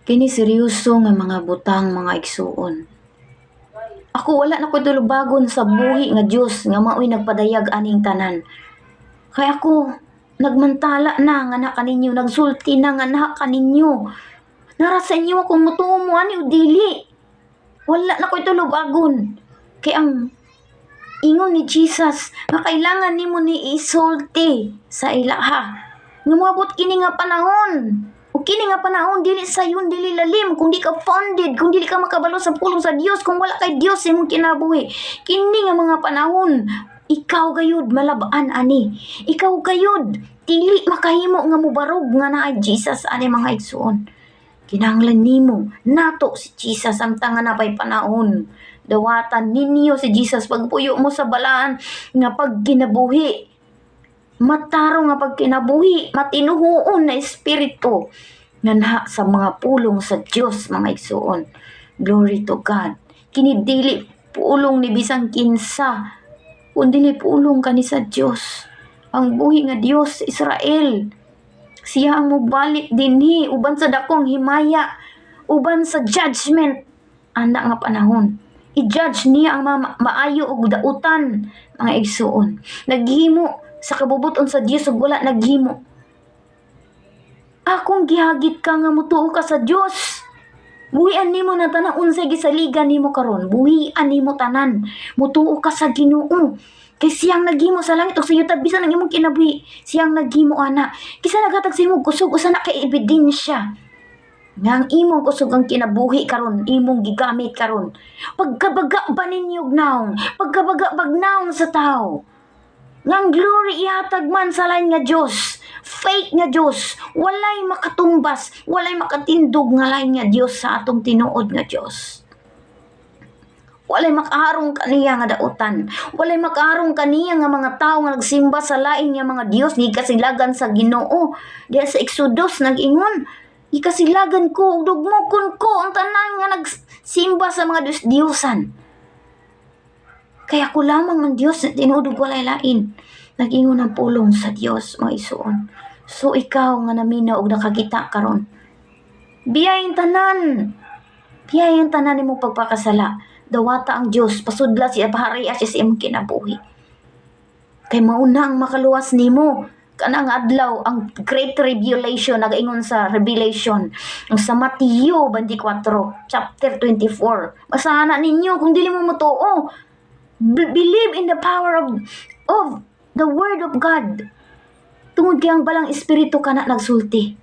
Kini seryoso nga mga butang mga igsuon. Ako wala na ko tulubagon sa buhi nga Dios nga mao'y nagpadayag aning tanan. Kay ako nagmantala na nga na kaninyo, nagsulti na nga na kaninyo. Nara sa inyo akong mutuo mo ani o dili. Wala na ko tulubagon. Kay ang ingon ni Jesus nga kailangan nimo ni isulti sa ilaha. Nga moabot kini nga panahon. O kini nga panahon dili sayon dili lalim kung di ka founded, kung dili ka makabalo sa pulong sa Dios, kung wala kay Dios imong kinabuhi. Kini nga mga panahon ikaw gayud malabaan ani. Ikaw gayud dili makahimo nga mubarog nga naay Jesus ani mga igsuon. Kinahanglan nimo nato si Jesus samtang nga napay panahon. Dawatan ninyo si Jesus pagpuyo mo sa balaan nga pagkinabuhi. Mataro nga pagkinabuhi, matinuhuon na espiritu nga naha sa mga pulong sa Dios mga igsuon. Glory to God. Kini dili pulong ni bisang kinsa, kundi ni pulong kani sa Dios. Ang buhi nga Dios Israel. Siya ang mubalik dinhi uban sa dakong himaya, uban sa judgment ana nga panahon. I-judge niya ang maayo og dautan mga igsuon. Naghimo sa kabubuton sa Dios ug wala naghimo. Akong gihagit ka nga mutuo ka sa Dios. Buhian nimo na tanan unsay gisaligan nimo karon. Buhian nimo tanan. Mutuo ka sa Ginoo. Kay siyang naghimo sa langit ug sa yuta bisan ang imong kinabuhi. Siyang naghimo ana. Kisa naghatag sa imong kusog usa na kay ebidensya. Nga ang imong kusog ang kinabuhi karon, imong gigamit karon. Pagkabaga ba ninyo naong? Pagkabaga bagnaong sa tao. Ngang glory ihatag man sa lain nga Dios, fake nga Dios, walay makatumbas, walay makatindog nga lain nga Dios sa atong tinuod nga Dios. Walay makaharong kaniya nga dautan, walay makaharong kaniya nga mga tawo nga nagsimba sa lain nga mga Dios, gikasilagan sa Ginoo. Diya sa Exodus nag-ingon, gikasilagan ko, dugmokon ko ang tanan nga nagsimba sa mga Diyos-Diyosan. Kaya ako lamang ng Diyos na tinudog walay lain. Nag-ingon ang pulong sa Diyos, mga isuon. So ikaw nga naminaw og nakakita karon. Biyayin tanan. Biyayin tanan nimo pagpakasala. Dawata ang Diyos, pasudla siya, pahariya siya sa imong kinabuhi. Kay mauna ang makaluwas nimo. Kanang adlaw ang Great Tribulation nagaingon sa Revelation sa Mateo 24 chapter 24. Basahan na ninyo kung dili mo matuo. Believe in the power of the word of God. Tungod kay ang balang espiritu kana nagsulti.